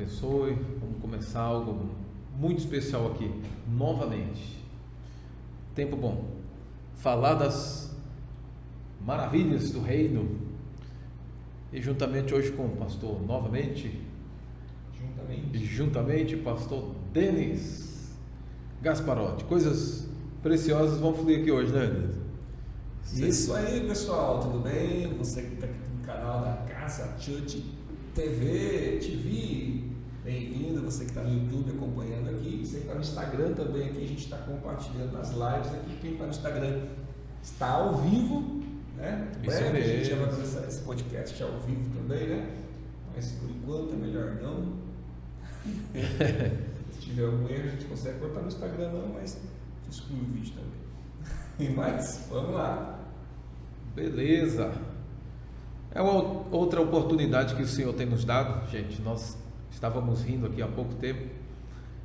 abençoe. Vamos começar algo muito especial aqui, novamente. Tempo bom. Falar das maravilhas do reino. E juntamente hoje com o pastor, juntamente pastor Denis Gasparotti. Coisas preciosas vão fluir aqui hoje, né, Denis? Isso aí, pessoal, tudo bem? Você que está aqui no canal da Casa Church TV, bem-vindo. Você que está no YouTube acompanhando aqui, você que está no Instagram também aqui, a gente está compartilhando nas lives aqui. Quem está no Instagram está ao vivo, né? Breve, a gente já vai começar esse podcast ao vivo também, né? Mas por enquanto é melhor não. Se tiver algum erro, a gente consegue cortar no Instagram não, mas exclui o vídeo também. Mas vamos lá. Beleza. É uma outra oportunidade que o Senhor tem nos dado, gente. Nós estávamos rindo aqui há pouco tempo.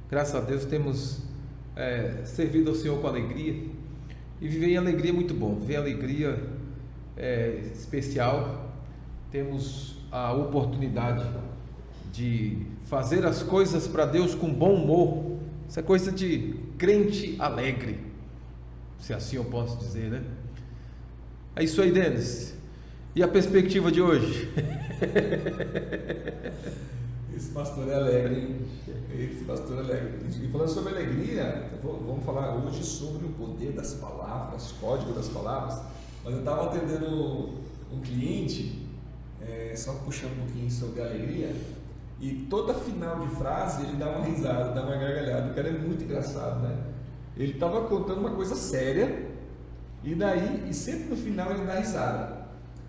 Graças a Deus temos servido ao Senhor com alegria. E viver em alegria é muito bom. Viver alegria especial. Temos a oportunidade de fazer as coisas para Deus com bom humor. Isso é coisa de crente alegre, se assim eu posso dizer, né? É isso aí, Denis. E a perspectiva de hoje? Esse pastor é alegre, hein? Esse pastor é alegre. E falando sobre alegria, vamos falar hoje sobre o poder das palavras, código das palavras. Mas eu estava atendendo um cliente, só puxando um pouquinho sobre a alegria, e toda final de frase ele dá uma risada, dá uma gargalhada. O cara é muito engraçado, né? Ele estava contando uma coisa séria, e sempre no final ele dá risada.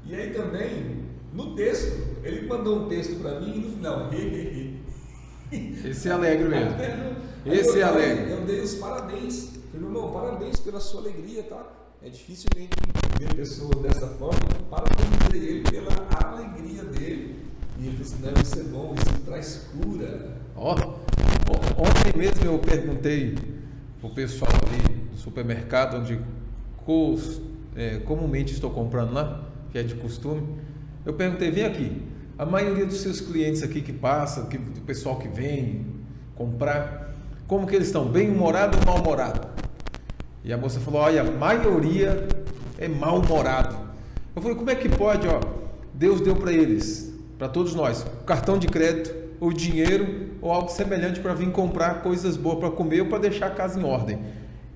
E aí também, no texto, ele mandou um texto para mim e no final, Esse é alegre mesmo. Esse é alegre. Eu dei os parabéns. Falei, meu irmão, parabéns pela sua alegria, tá? É difícil a gente ver pessoas dessa forma. Parabenizei ele pela alegria dele. E ele falou assim, não, isso é bom, isso traz cura. Ontem mesmo eu perguntei para o pessoal ali do supermercado, onde comumente estou comprando lá, que é de costume. Eu perguntei, vem aqui, a maioria dos seus clientes aqui que passa, do pessoal que vem comprar, como que eles estão? Bem-humorado ou mal-humorado? E a moça falou, olha, a maioria é mal-humorado. Eu falei, como é que pode? Deus deu para eles, para todos nós, o cartão de crédito, o dinheiro ou algo semelhante para vir comprar coisas boas para comer ou para deixar a casa em ordem.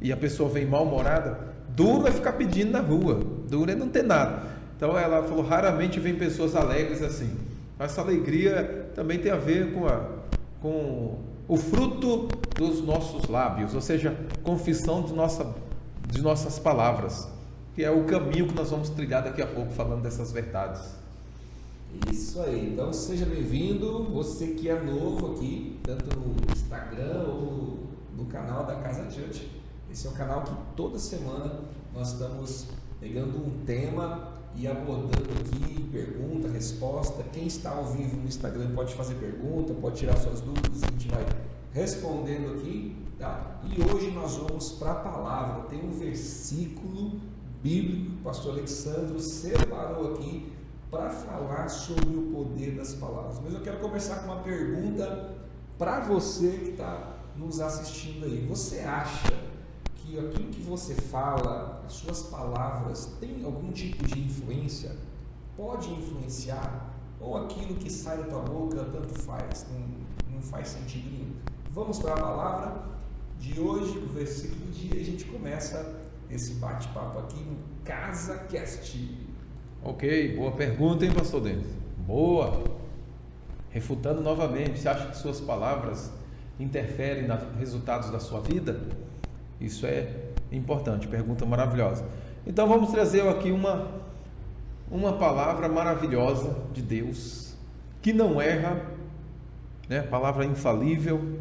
E a pessoa vem mal-humorada, duro é ficar pedindo na rua, duro é não ter nada. Então ela falou, raramente vem pessoas alegres assim. Essa alegria também tem a ver com o fruto dos nossos lábios, ou seja, confissão de nossas palavras, que é o caminho que nós vamos trilhar daqui a pouco falando dessas verdades. Isso aí, então seja bem-vindo, você que é novo aqui, tanto no Instagram ou no canal da Casa Church. Esse é um canal que toda semana nós estamos pegando um tema e abordando aqui pergunta, resposta. Quem está ao vivo no Instagram pode fazer pergunta, pode tirar suas dúvidas, a gente vai respondendo aqui, tá? E hoje nós vamos para a palavra. Tem um versículo bíblico que o pastor Alexandre separou aqui para falar sobre o poder das palavras. Mas eu quero começar com uma pergunta para você que está nos assistindo aí. Você acha que aquilo que você fala, as suas palavras, tem algum tipo de influência? Pode influenciar? Ou aquilo que sai da tua boca, tanto faz, não faz sentido nenhum? Vamos para a palavra de hoje, o versículo do dia, e a gente começa esse bate-papo aqui no CasaCast. Ok, boa pergunta, hein, pastor Denis? Boa! Refutando novamente, você acha que suas palavras interferem nos resultados da sua vida? Isso é importante, pergunta maravilhosa. Então vamos trazer aqui uma palavra maravilhosa de Deus, que não erra, né? Palavra infalível,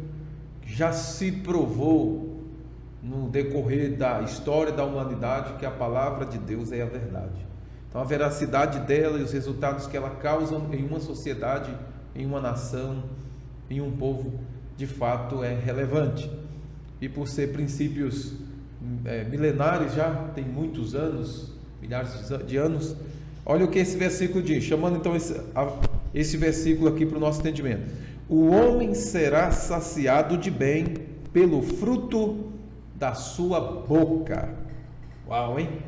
que já se provou no decorrer da história da humanidade que a palavra de Deus é a verdade. Então a veracidade dela e os resultados que ela causa em uma sociedade, em uma nação, em um povo, de fato é relevante. E por ser princípios milenares, já tem muitos anos, milhares de anos, olha o que esse versículo diz, chamando então esse versículo aqui para o nosso entendimento. o homem será saciado de bem pelo fruto da sua boca. Uau, hein?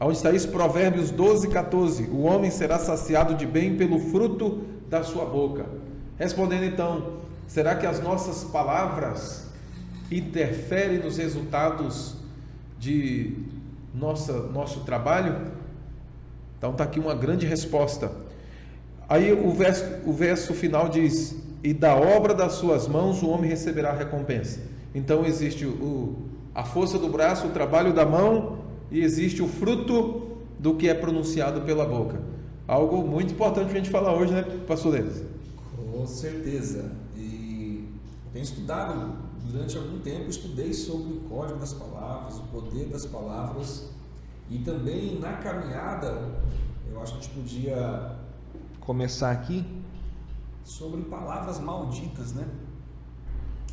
Onde está isso? Provérbios 12, 14. O homem será saciado de bem pelo fruto da sua boca. Respondendo então, será que as nossas palavras interferem nos resultados de nosso trabalho? Então está aqui uma grande resposta. Aí o verso final diz: e da obra das suas mãos o homem receberá recompensa. Então existe a força do braço, o trabalho da mão, e existe o fruto do que é pronunciado pela boca. Algo muito importante para a gente falar hoje, né, pastor Denis? Com certeza. E eu tenho estudado durante algum tempo, estudei sobre o código das palavras, o poder das palavras, e também na caminhada, eu acho que a gente podia começar aqui sobre palavras malditas, né?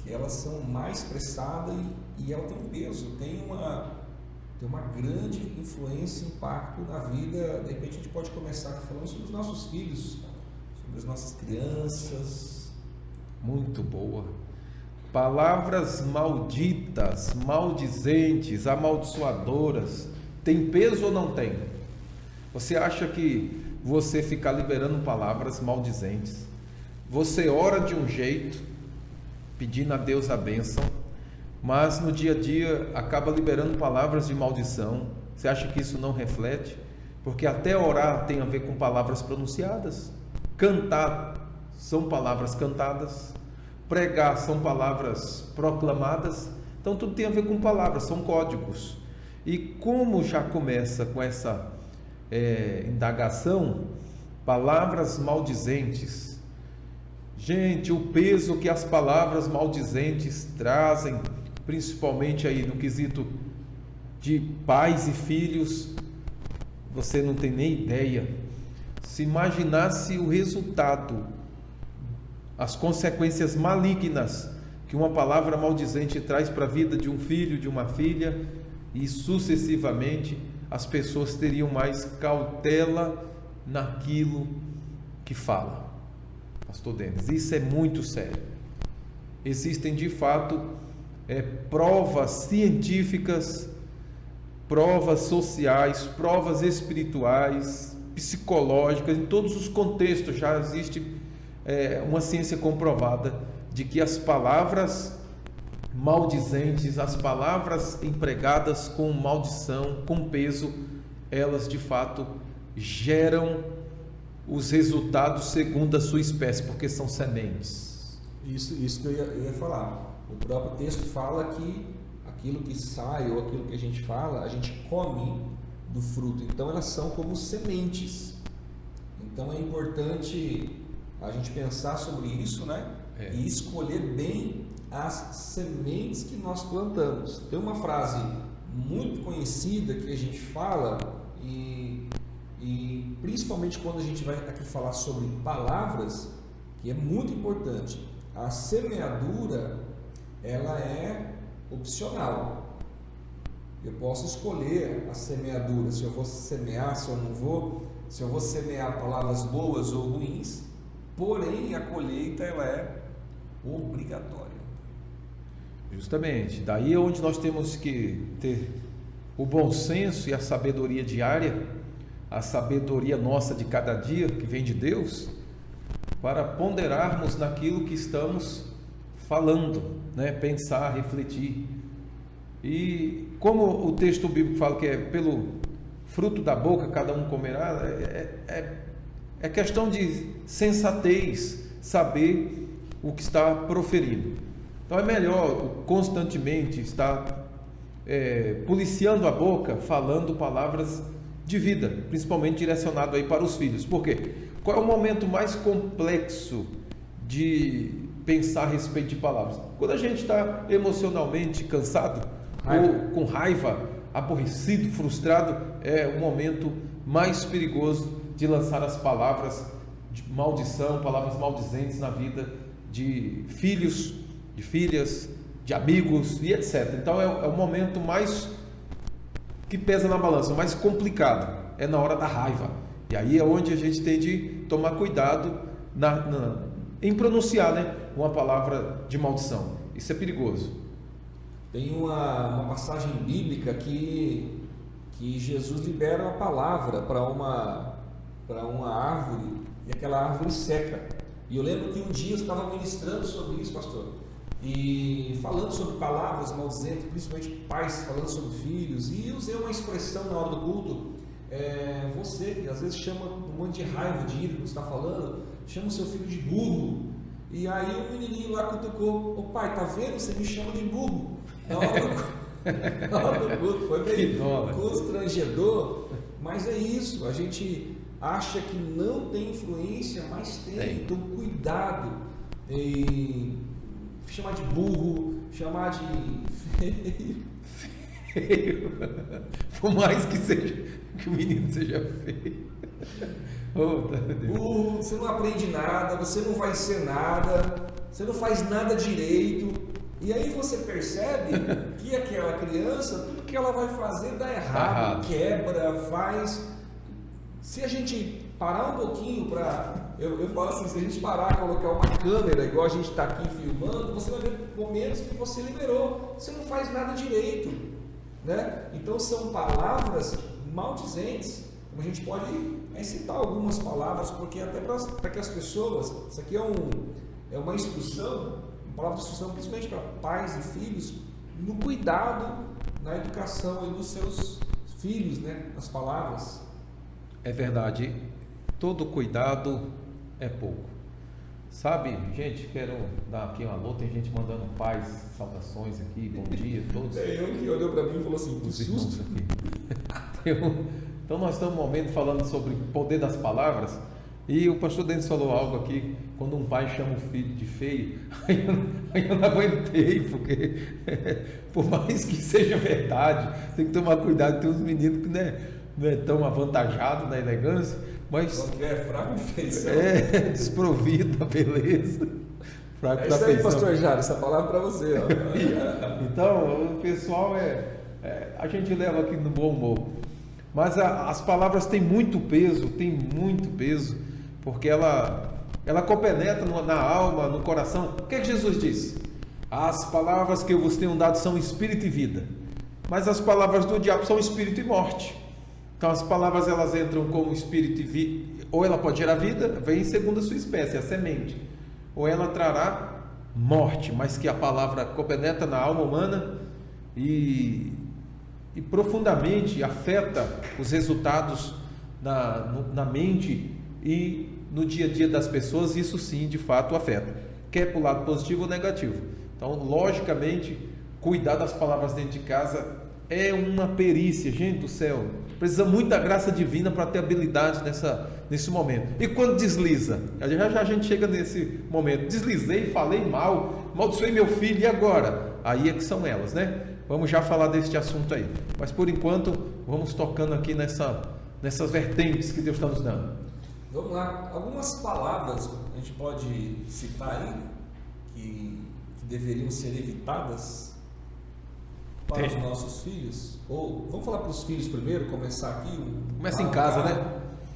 Elas são mais expressadas e ela tem um peso, tem uma grande influência, impacto na vida. De repente a gente pode começar aqui falando sobre os nossos filhos, sobre as nossas crianças. Muito boa. Palavras malditas, maldizentes, amaldiçoadoras, tem peso ou não tem? Você acha que você ficar liberando palavras maldizentes, você ora de um jeito, pedindo a Deus a bênção, mas no dia a dia acaba liberando palavras de maldição? Você acha que isso não reflete? Porque até orar tem a ver com palavras pronunciadas, cantar são palavras cantadas, pregar são palavras proclamadas, então tudo tem a ver com palavras, são códigos. E como já começa com essa indagação, palavras maldizentes, gente, o peso que as palavras maldizentes trazem, principalmente aí no quesito de pais e filhos, você não tem nem ideia. Se imaginasse o resultado, as consequências malignas que uma palavra maldizente traz para a vida de um filho, de uma filha, e sucessivamente as pessoas teriam mais cautela naquilo que fala. Pastor Denis, isso é muito sério. Existem de fato provas científicas, provas sociais, provas espirituais, psicológicas, em todos os contextos já existe uma ciência comprovada de que as palavras maldizentes, as palavras empregadas com maldição, com peso, elas de fato geram os resultados segundo a sua espécie, porque são sementes. Isso que eu ia falar. O próprio texto fala que aquilo que sai ou aquilo que a gente fala, a gente come do fruto. Então elas são como sementes. Então é importante a gente pensar sobre isso, né? E escolher bem as sementes que nós plantamos. Tem uma frase muito conhecida que a gente fala e principalmente quando a gente vai aqui falar sobre palavras, que é muito importante. A semeadura, ela é opcional. Eu posso escolher a semeadura, se eu vou semear, se eu não vou, se eu vou semear palavras boas ou ruins, porém a colheita ela é obrigatória. Justamente, daí é onde nós temos que ter o bom senso e a sabedoria diária, a sabedoria nossa de cada dia, que vem de Deus, para ponderarmos naquilo que estamos falando, né? Pensar, refletir. E como o texto bíblico fala que é pelo fruto da boca cada um comerá, é questão de sensatez, saber o que está proferindo. Então é melhor constantemente estar policiando a boca, falando palavras de vida, principalmente direcionado aí para os filhos. Por quê? Qual é o momento mais complexo de pensar a respeito de palavras? Quando a gente está emocionalmente cansado, ou com raiva, aborrecido, frustrado, é o momento mais perigoso de lançar as palavras de maldição, palavras maldizentes na vida de filhos, de filhas, de amigos e etc. Então é o momento mais que pesa na balança, o mais complicado, é na hora da raiva. E aí é onde a gente tem de tomar cuidado em pronunciar, né, uma palavra de maldição. Isso é perigoso. Tem uma passagem bíblica que Jesus libera uma palavra para uma árvore, e aquela árvore seca. E eu lembro que um dia eu estava ministrando sobre isso, pastor, e falando sobre palavras maldizentas, principalmente pais falando sobre filhos, e usei uma expressão na hora do culto. Você que às vezes chama um monte de raiva, de ira, que você está falando, chama o seu filho de burro. E aí o menininho lá cutucou: ô pai, tá vendo? Você me chama de burro. Na hora do culto, foi meio constrangedor, mas é isso, a gente acha que não tem influência, mas tem. Então cuidado em chamar de burro, chamar de feio, por mais que o menino seja feio. Burro, você não aprende nada, você não vai ser nada, você não faz nada direito. E aí você percebe que aquela criança, tudo que ela vai fazer dá errado, quebra, faz. Se a gente parar um pouquinho para... Eu falo assim, se a gente parar, colocar uma câmera, igual a gente está aqui filmando, você vai ver momentos que você liberou, você não faz nada direito, né? Então são palavras maldizentes. A gente pode citar algumas palavras, porque até para que as pessoas... Isso aqui é uma instrução, uma palavra de instrução principalmente para pais e filhos, no cuidado, na educação dos seus filhos, né? As palavras. É verdade, todo cuidado é pouco. Sabe, gente, quero dar aqui um alô, tem gente mandando paz, saudações aqui, bom dia a todos. Tem um que olhou para mim e falou assim, que susto. Então nós estamos um momento falando sobre o poder das palavras, e o pastor Denis falou algo aqui, quando um pai chama o filho de feio, aí eu não aguentei, porque por mais que seja verdade, tem que tomar cuidado, tem uns meninos que não é tão avantajado na elegância, mas é fraco de feição, desprovido da beleza, fraco da feição. Aí, pastor Jário, essa palavra para você, ó. Então o pessoal a gente leva aqui no bom humor, mas as palavras têm muito peso, porque ela compenetra na alma, no coração. O que Jesus disse? As palavras que eu vos tenho dado são espírito e vida, mas as palavras do diabo são espírito e morte. Então as palavras elas entram como espírito e vida, ou ela pode gerar vida, vem segundo a sua espécie, a semente, ou ela trará morte, mas que a palavra compenetra na alma humana e profundamente afeta os resultados na mente e no dia a dia das pessoas. Isso sim, de fato, afeta, quer para o lado positivo ou negativo. Então, logicamente, cuidar das palavras dentro de casa é uma perícia, gente do céu, precisa muita graça divina para ter habilidade nesse momento. E quando desliza, já a gente chega nesse momento, deslizei, falei mal, amaldiçoei meu filho, e agora? Aí é que são elas, né? Vamos já falar deste assunto aí, mas por enquanto vamos tocando aqui nessas vertentes que Deus está nos dando. Vamos lá, algumas palavras a gente pode citar aí que deveriam ser evitadas para os nossos filhos. Ou vamos falar para os filhos primeiro, começar aqui. Começa em casa, né?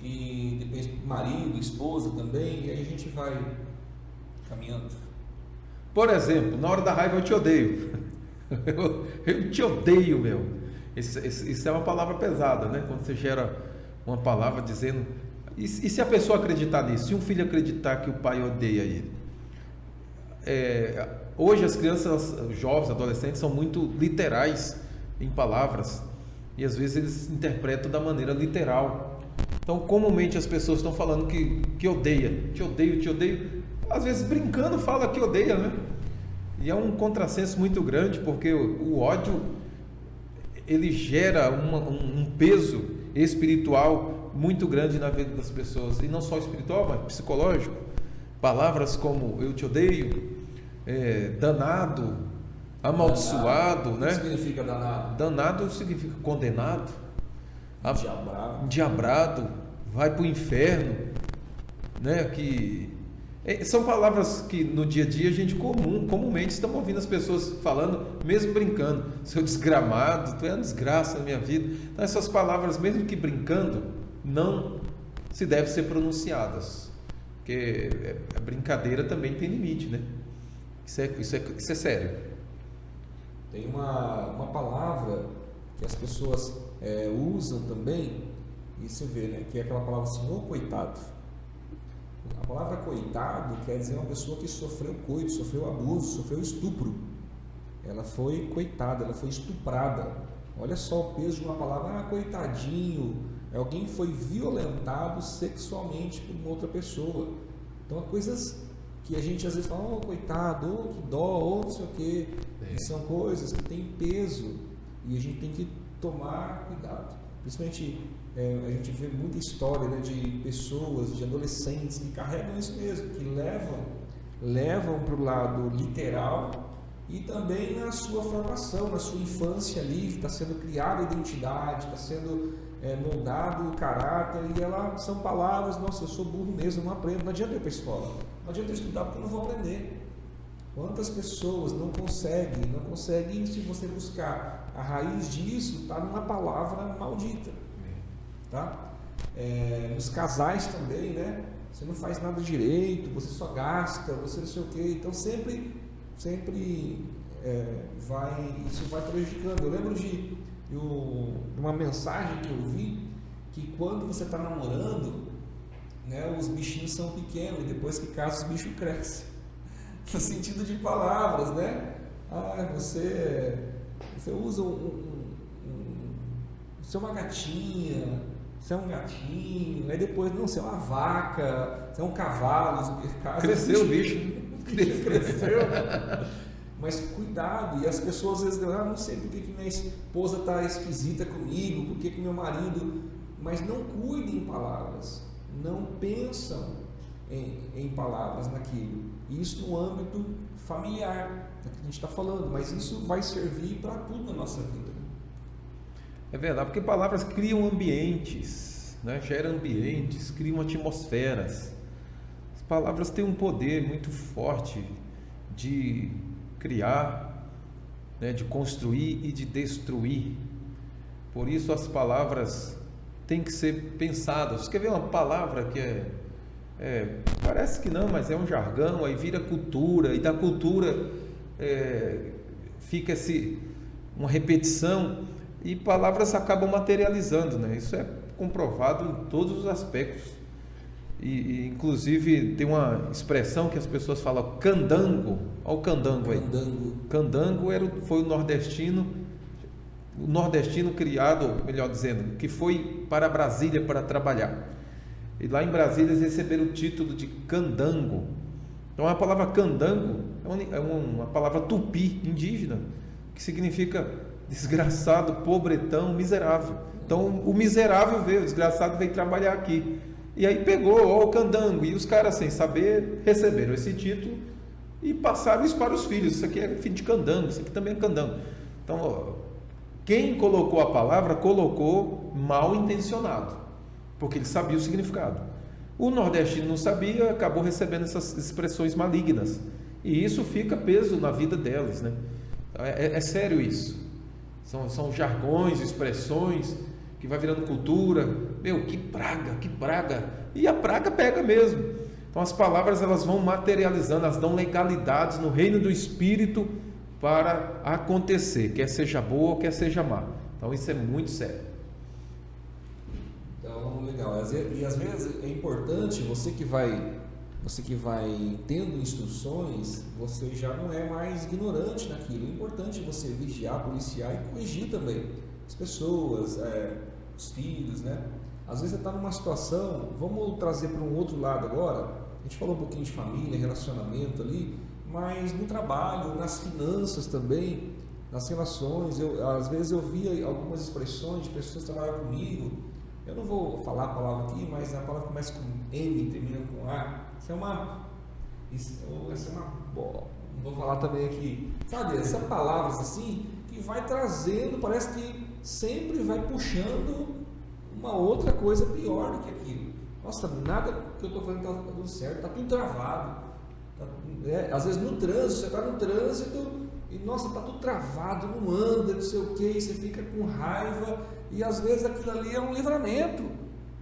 E depois marido, esposa também, e aí a gente vai caminhando. Por exemplo, na hora da raiva eu te odeio. Eu te odeio, meu. Isso é uma palavra pesada, né? Quando você gera uma palavra dizendo... E se a pessoa acreditar nisso? Se um filho acreditar que o pai odeia ele? Hoje as crianças, jovens, adolescentes são muito literais em palavras. E às vezes eles interpretam da maneira literal. Então comumente as pessoas estão falando que odeia. Te odeio, te odeio. Às vezes brincando fala que odeia, né? E é um contrassenso muito grande, porque o ódio ele gera um peso espiritual muito grande na vida das pessoas, e não só espiritual, mas psicológico. Palavras como eu te odeio, danado, amaldiçoado, né? O que significa danado? Danado significa condenado, diabrado, vai para o inferno, né? São palavras que no dia a dia a gente comumente estamos ouvindo as pessoas falando, mesmo brincando. Seu desgramado, tu é uma desgraça na minha vida. Então essas palavras, mesmo que brincando, não se devem ser pronunciadas. Porque a brincadeira também tem limite, né? Isso é sério. Tem uma palavra que as pessoas usam também, e você vê, né? Que é aquela palavra assim, ô coitado. A palavra coitado quer dizer uma pessoa que sofreu coito, sofreu abuso, sofreu estupro. Ela foi coitada, ela foi estuprada. Olha só o peso de uma palavra, coitadinho. Alguém foi violentado sexualmente por uma outra pessoa. Então, há coisas que a gente às vezes fala, coitado, que dó, não sei o quê. E são coisas que têm peso e a gente tem que tomar cuidado. Principalmente, a gente vê muita história, né, de pessoas, de adolescentes que carregam isso mesmo, que levam para o lado literal e também na sua formação, na sua infância ali, está sendo criada a identidade, está sendo moldado o caráter, e são palavras, nossa, eu sou burro mesmo, não aprendo, não adianta ir para a escola, não adianta eu estudar porque eu não vou aprender. Quantas pessoas não conseguem, se você buscar a raiz disso, está numa palavra maldita, tá? Nos casais também, né? Você não faz nada direito, você só gasta, você não sei o quê, então sempre isso vai prejudicando. Eu lembro de uma mensagem que eu vi, que quando você está namorando, né, os bichinhos são pequenos, e depois que casa os bichos crescem. No sentido de palavras, né? Você usa você é uma gatinha, você é um gatinho, aí depois, não, você é uma vaca, você é um cavalo. Cresceu o bicho. Cresceu. Mas cuidado, e as pessoas às vezes dizem, não sei por que minha esposa está esquisita comigo, por que meu marido... Mas não cuidem em palavras, não pensam em palavras naquilo. Isso no âmbito familiar, é que a gente está falando, mas isso vai servir para tudo na nossa vida. É verdade, porque palavras criam ambientes, né? Geram ambientes, criam atmosferas. As palavras têm um poder muito forte de criar, né? De construir e de destruir. Por isso as palavras têm que ser pensadas. Você quer ver uma palavra que parece que não, mas é um jargão, aí vira cultura, e da cultura fica uma repetição, e palavras acabam materializando, né? Isso é comprovado em todos os aspectos. E inclusive tem uma expressão que as pessoas falam, candango. Olha o candango aí. Candango foi o nordestino criado, melhor dizendo, que foi para Brasília para trabalhar. E lá em Brasília eles receberam o título de candango. Então a palavra candango é uma palavra tupi, indígena, que significa desgraçado, pobretão, miserável. Então o miserável veio, o desgraçado veio trabalhar aqui. E aí pegou o candango, e os caras, sem saber, receberam esse título e passaram isso para os filhos. Isso aqui é filho de candango, isso aqui também é candango. Então, quem colocou a palavra, colocou mal intencionado, porque ele sabia o significado. O nordestino não sabia, acabou recebendo essas expressões malignas. E isso fica peso na vida delas, né? É sério isso. São jargões, expressões que vai virando cultura. Meu, que praga. E a praga pega mesmo. Então as palavras, elas vão materializando, elas dão legalidades no reino do Espírito para acontecer, quer seja boa ou quer seja má. Então isso é muito sério. Então, legal. E às vezes é importante, você que vai tendo instruções, você já não é mais ignorante naquilo. É importante você vigiar, policiar e corrigir também as pessoas, os filhos, né? Às vezes você está numa situação, vamos trazer para um outro lado agora, a gente falou um pouquinho de família, relacionamento ali, mas no trabalho, nas finanças também, nas relações, às vezes eu via algumas expressões de pessoas que trabalham comigo, eu não vou falar a palavra aqui, mas a palavra começa com M e termina com A, não vou falar também aqui, sabe, são palavras assim, que vai trazendo, parece que sempre vai puxando uma outra coisa pior do que aquilo. Nossa, nada que eu estou fazendo está dando certo, está tudo travado. Às vezes no trânsito, você está no trânsito e nossa, está tudo travado, não anda, não sei o que, você fica com raiva, e às vezes aquilo ali é um livramento.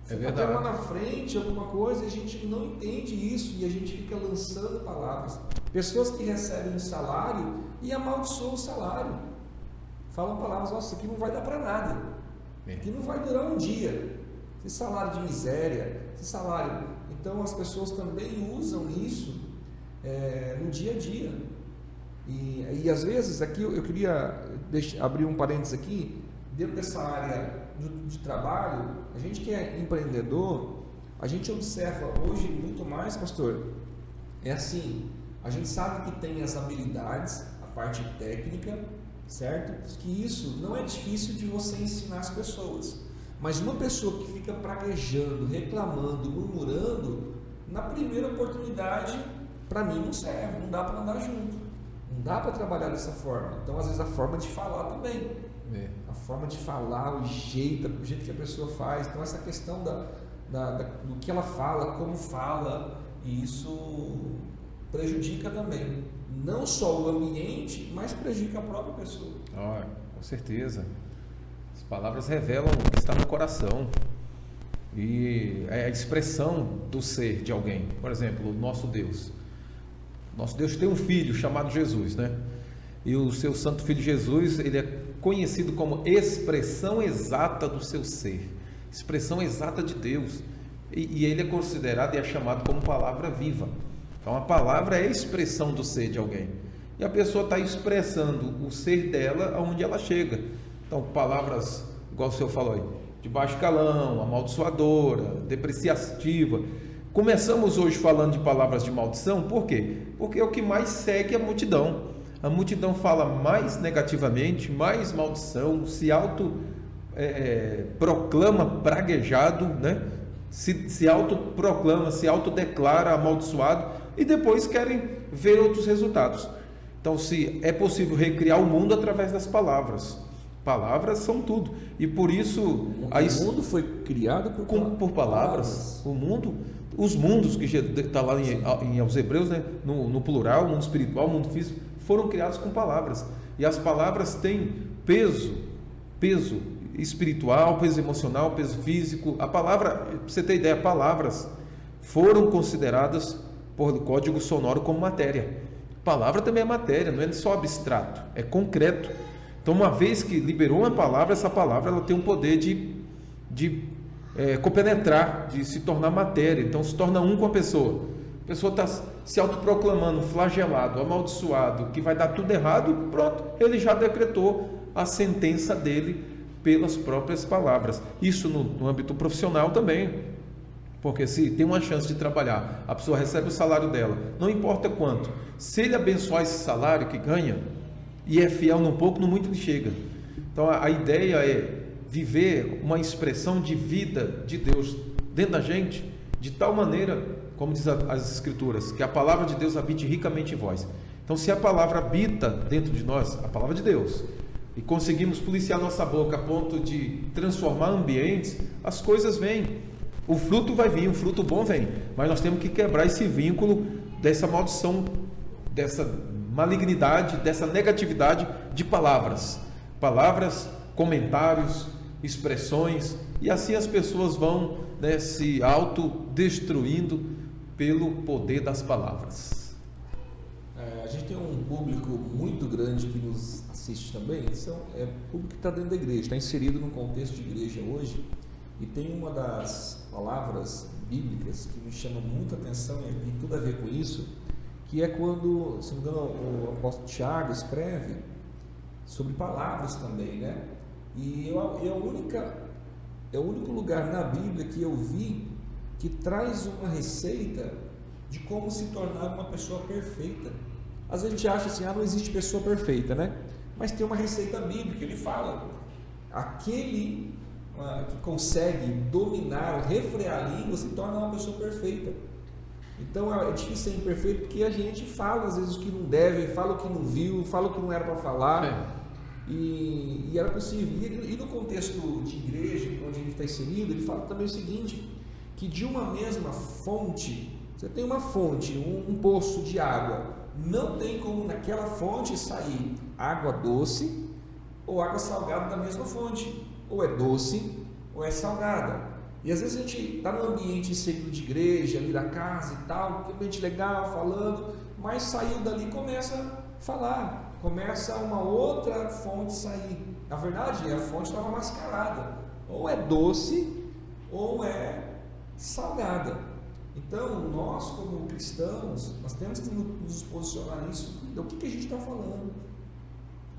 Você está até lá na frente alguma coisa e a gente não entende isso e a gente fica lançando palavras. Pessoas que recebem um salário e amaldiçoam o salário. Falam palavras, nossa, isso aqui não vai dar para nada. Isso aqui não vai durar um dia. Esse salário de miséria, esse salário. Então as pessoas também usam isso no dia a dia. E às vezes, aqui eu queria abrir um parênteses aqui, dentro dessa área de trabalho, a gente que é empreendedor, a gente observa hoje muito mais, pastor, é assim, a gente sabe que tem as habilidades, a parte técnica, certo? Que isso não é difícil de você ensinar as pessoas, mas uma pessoa que fica praguejando, reclamando, murmurando, na primeira oportunidade, para mim não serve, não dá para andar junto, não dá para trabalhar dessa forma. Então às vezes a forma de falar também, a forma de falar, o jeito que a pessoa faz, então essa questão do que ela fala, como fala, e isso prejudica também, não só o ambiente, mas prejudica a própria pessoa. Com certeza. As palavras revelam o que está no coração e é a expressão do ser de alguém. Por exemplo, o nosso Deus. Nosso Deus tem um filho chamado Jesus, né? E o seu santo filho Jesus, ele é conhecido como expressão exata do seu ser, expressão exata de Deus, e ele é considerado e é chamado como palavra viva. Então a palavra é a expressão do ser de alguém, e a pessoa está expressando o ser dela aonde ela chega. Então palavras, igual o senhor falou aí, de baixo calão, amaldiçoadora, depreciativa. Começamos hoje falando de palavras de maldição, por quê? Porque é o que mais segue a multidão. A multidão fala mais negativamente, mais maldição, se proclama praguejado, né? se autoproclama, se autodeclara amaldiçoado e depois querem ver outros resultados. Então, se é possível recriar o mundo através das palavras. Palavras são tudo. E por isso... O mundo foi criado por palavras. O mundo... Os mundos que está lá aos Hebreus, né? no plural, o mundo espiritual, o mundo físico, foram criados com palavras. E as palavras têm peso espiritual, peso emocional, peso físico. A palavra, para você ter ideia, palavras foram consideradas por código sonoro como matéria. Palavra também é matéria, não é só abstrato, é concreto. Então, uma vez que liberou uma palavra, essa palavra ela tem um poder de compenetrar, de se tornar matéria. Então se torna um com a pessoa. A pessoa está se autoproclamando flagelado, amaldiçoado, que vai dar tudo errado, pronto, ele já decretou a sentença dele pelas próprias palavras. Isso no âmbito profissional também, porque se tem uma chance de trabalhar, a pessoa recebe o salário dela, não importa quanto, se ele abençoar esse salário que ganha e é fiel no pouco, no muito ele chega. Então a ideia é viver uma expressão de vida de Deus dentro da gente, de tal maneira, como diz as Escrituras, que a palavra de Deus habite ricamente em vós. Então, se a palavra habita dentro de nós, a palavra de Deus, e conseguimos policiar nossa boca a ponto de transformar ambientes, as coisas vêm. O fruto vai vir, o fruto bom vem, mas nós temos que quebrar esse vínculo dessa maldição, dessa malignidade, dessa negatividade de palavras, comentários, expressões, e assim as pessoas vão se autodestruindo pelo poder das palavras. A gente tem um público muito grande que nos assiste também, é público que está dentro da igreja, está inserido num contexto de igreja hoje, e tem uma das palavras bíblicas que me chama muita atenção e tem tudo a ver com isso, que é quando, se não me engano, o apóstolo Tiago escreve sobre palavras também, né? E é o único lugar na Bíblia que eu vi que traz uma receita de como se tornar uma pessoa perfeita. Às vezes a gente acha assim, não existe pessoa perfeita, né? Mas tem uma receita bíblica, ele fala, aquele que consegue dominar, refrear a língua, se torna uma pessoa perfeita. Então é difícil ser imperfeito porque a gente fala às vezes o que não deve, fala o que não viu, fala o que não era para falar. E era possível. E no contexto de igreja, onde a gente está inserido, ele fala também o seguinte, que de uma mesma fonte, você tem uma fonte, um poço de água, não tem como naquela fonte sair água doce ou água salgada da mesma fonte, ou é doce ou é salgada. E às vezes a gente está no ambiente inserido de igreja, ali da casa e tal, um ambiente legal, falando, mas saiu dali e começa a falar, começa uma outra fonte sair. Na verdade, a fonte estava mascarada, ou é doce ou é salgada. Então, nós como cristãos, nós temos que nos posicionar nisso, do que a gente está falando.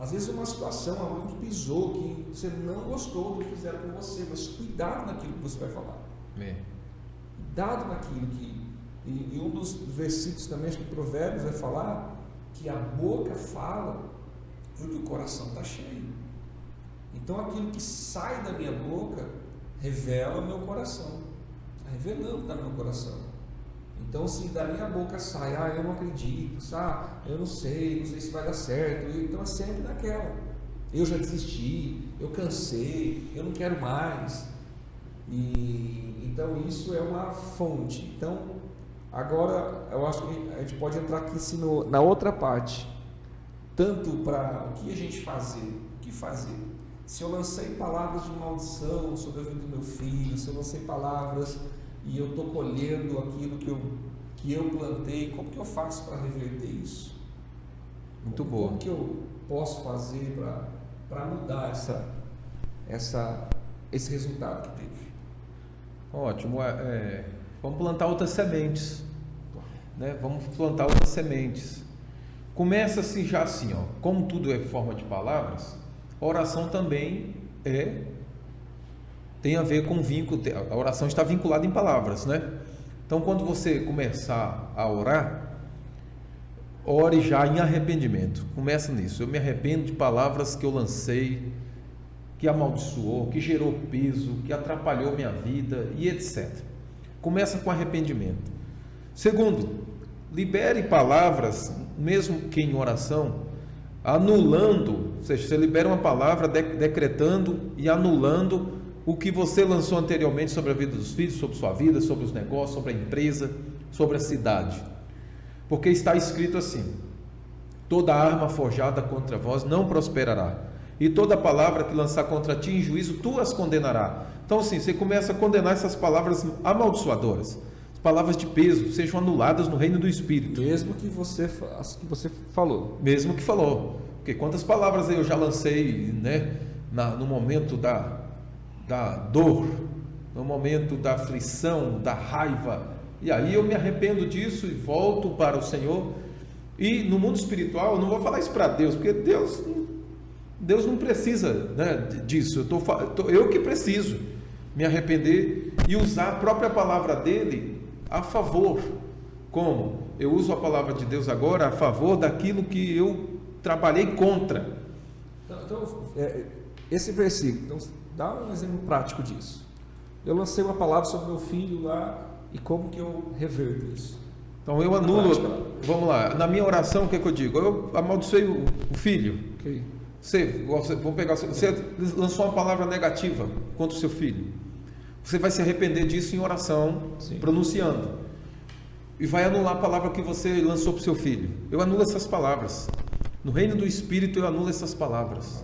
Às vezes uma situação, alguém que pisou, que você não gostou do que fizeram com você, mas cuidado naquilo que você vai falar. Cuidado naquilo que... E um dos versículos também, acho que Provérbios vai falar, que a boca fala porque o coração está cheio. Então aquilo que sai da minha boca revela o meu coração. Está revelando o que está no meu coração. Então, se da minha boca sai, eu não acredito, eu não sei se vai dar certo, então é sempre naquela, eu já desisti, eu cansei, eu não quero mais, e então isso é uma fonte. Então, agora eu acho que a gente pode entrar aqui na outra parte, tanto para o que a gente fazer, o que fazer. Se eu lancei palavras de maldição sobre a vida do meu filho, se eu lancei palavras e eu estou colhendo aquilo que eu plantei, como que eu faço para reverter isso? Muito bom. Como que eu posso fazer para mudar esse resultado que teve? Ótimo. Vamos plantar outras sementes, né? Vamos plantar outras sementes. Começa-se já assim, como tudo é forma de palavras, a oração também tem a ver com vínculo, a oração está vinculada em palavras, né? Então, quando você começar a orar, ore já em arrependimento. Começa nisso. Eu me arrependo de palavras que eu lancei, que amaldiçoou, que gerou peso, que atrapalhou minha vida e etc. Começa com arrependimento. Segundo, libere palavras, mesmo que em oração, anulando, ou seja, você libera uma palavra decretando e anulando o que você lançou anteriormente sobre a vida dos filhos, sobre sua vida, sobre os negócios, sobre a empresa, sobre a cidade. Porque está escrito assim: toda arma forjada contra vós não prosperará, e toda palavra que lançar contra ti em juízo, tu as condenarás. Então assim, você começa a condenar essas palavras amaldiçoadoras, as palavras de peso, sejam anuladas no reino do Espírito. Mesmo que você falou. Mesmo que falou. Porque quantas palavras eu já lancei, né, no momento da dor, no momento da aflição, da raiva, e aí eu me arrependo disso e volto para o Senhor. E no mundo espiritual, eu não vou falar isso para Deus, porque Deus não precisa, né, disso. Eu que preciso me arrepender e usar a própria palavra dele a favor. Como? Eu uso a palavra de Deus agora a favor daquilo que eu trabalhei contra. Então esse versículo, então, dá um exemplo prático disso. Eu lancei uma palavra sobre meu filho lá, e como que eu reverto isso? Então eu anulo, vamos lá, na minha oração o que eu digo? Eu amaldiçoei o filho. Okay. Você lançou uma palavra negativa contra o seu filho. Você vai se arrepender disso em oração, sim, pronunciando. E vai anular a palavra que você lançou para o seu filho. Eu anulo essas palavras. No reino do Espírito eu anulo essas palavras.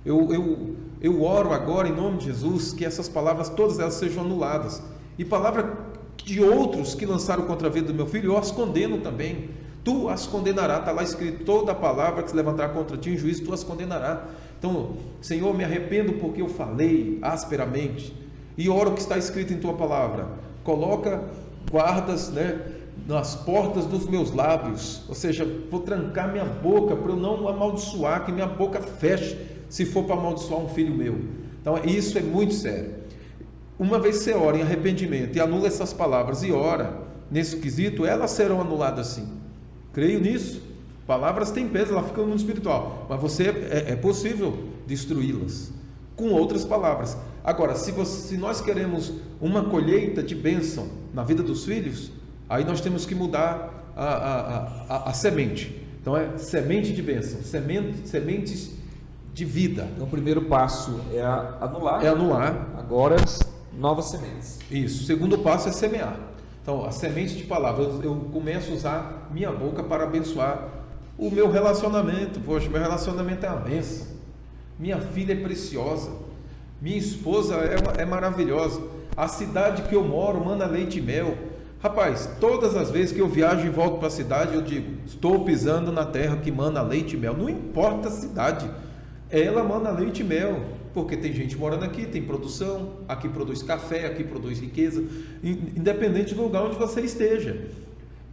Eu oro agora em nome de Jesus que essas palavras, todas elas sejam anuladas. E palavra de outros que lançaram contra a vida do meu filho, eu as condeno também. Tu as condenarás, está lá escrito: toda palavra que se levantar contra ti em juízo, tu as condenarás. Então, Senhor, me arrependo porque eu falei asperamente, e oro o que está escrito em tua palavra. Coloca guardas, né, nas portas dos meus lábios, ou seja, vou trancar minha boca para eu não amaldiçoar, que minha boca feche se for para amaldiçoar um filho meu. Então isso é muito sério. Uma vez você ora em arrependimento e anula essas palavras e ora nesse quesito, elas serão anuladas sim. Creio nisso. Palavras têm peso, elas ficam no mundo espiritual, mas é possível destruí-las com outras palavras. Agora, se nós queremos uma colheita de bênção na vida dos filhos, aí nós temos que mudar a semente. Então é semente de bênção, sementes de vida. Então o primeiro passo é anular. É anular. Agora, novas sementes. Isso. O segundo passo é semear. Então, a semente de palavras, eu começo a usar minha boca para abençoar o meu relacionamento. Poxa, meu relacionamento é uma bênção. Minha filha é preciosa. Minha esposa é maravilhosa. A cidade que eu moro mana leite e mel. Rapaz, todas as vezes que eu viajo e volto para a cidade, eu digo, estou pisando na terra que mana leite e mel. Não importa a cidade, ela mana leite e mel, porque tem gente morando aqui, tem produção, aqui produz café, aqui produz riqueza, independente do lugar onde você esteja.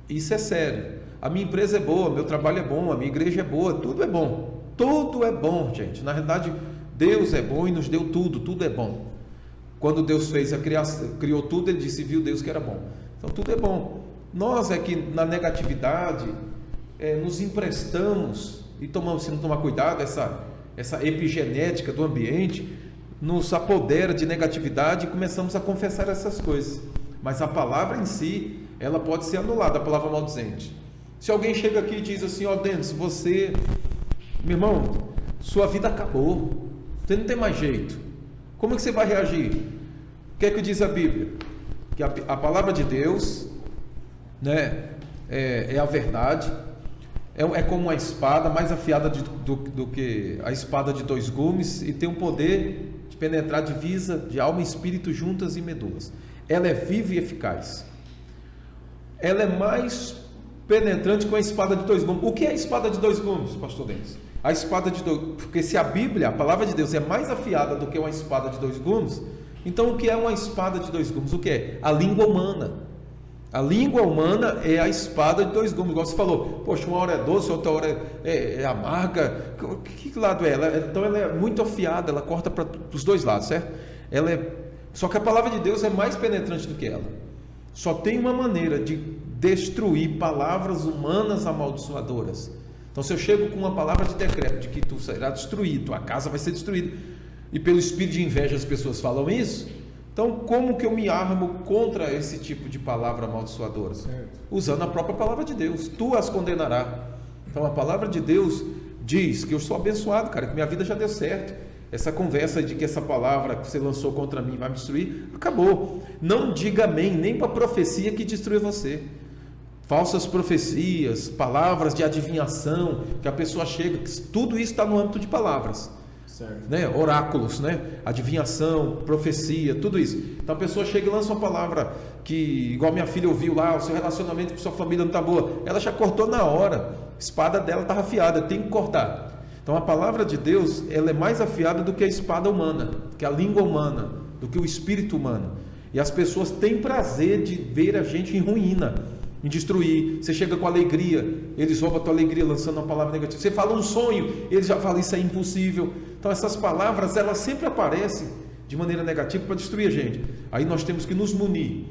Isso é sério. A minha empresa é boa, meu trabalho é bom, a minha igreja é boa, tudo é bom. Tudo é bom, gente. Na realidade, Deus é bom e nos deu tudo, tudo é bom. Quando Deus fez a criação, criou tudo, Ele disse, viu Deus que era bom. Então tudo é bom. Nós é que na negatividade nos emprestamos e tomamos, se não tomar cuidado, essa epigenética do ambiente nos apodera de negatividade e começamos a confessar essas coisas. Mas a palavra em si, ela pode ser anulada, a palavra maldizente. Se alguém chega aqui e diz assim, ó, Denis, você, meu irmão, sua vida acabou, você não tem mais jeito, como é que você vai reagir? O que é que diz a Bíblia? Que a palavra de Deus, né, é a verdade, é como uma espada mais afiada do que a espada de 2 gumes e tem o poder de penetrar divisa de alma e espírito juntas e medulas. Ela é viva e eficaz. Ela é mais penetrante que a espada de 2 gumes. O que é a espada de 2 gumes, pastor Denis? A espada de 2 gumes, porque se a Bíblia, a palavra de Deus é mais afiada do que uma espada de 2 gumes, então o que é uma espada de 2 gumes? O que é? A língua humana. A língua humana é a espada de 2 gumes, igual você falou. Poxa, uma hora é doce, outra hora é amarga. Que lado é ela? Então ela é muito afiada, ela corta para os 2 lados, certo? Só que a palavra de Deus é mais penetrante do que ela. Só tem uma maneira de destruir palavras humanas amaldiçoadoras. Então, se eu chego com uma palavra de decreto de que tu será destruído, tua casa vai ser destruída, e pelo espírito de inveja as pessoas falam isso, então como que eu me armo contra esse tipo de palavra amaldiçoadora? Certo. Usando a própria palavra de Deus. Tu as condenarás. Então a palavra de Deus diz que eu sou abençoado, cara, que minha vida já deu certo. Essa conversa de que essa palavra que você lançou contra mim vai me destruir, acabou. Não diga amém, nem para a profecia que destrui você. Falsas profecias, palavras de adivinhação, que a pessoa chega, tudo isso está no âmbito de palavras. Certo. Né? Oráculos, né? Adivinhação, profecia, tudo isso. Então a pessoa chega e lança uma palavra que, igual minha filha ouviu lá, o seu relacionamento com sua família não está boa. Ela já cortou na hora, a espada dela estava afiada, tem que cortar. Então a palavra de Deus, ela é mais afiada do que a espada humana, do que a língua humana, do que o espírito humano. E as pessoas têm prazer de ver a gente em ruína, em destruir. Você chega com alegria, eles roubam a tua alegria lançando uma palavra negativa. Você fala um sonho, eles já falam isso é impossível. Então essas palavras, elas sempre aparecem de maneira negativa para destruir a gente. Aí nós temos que nos munir,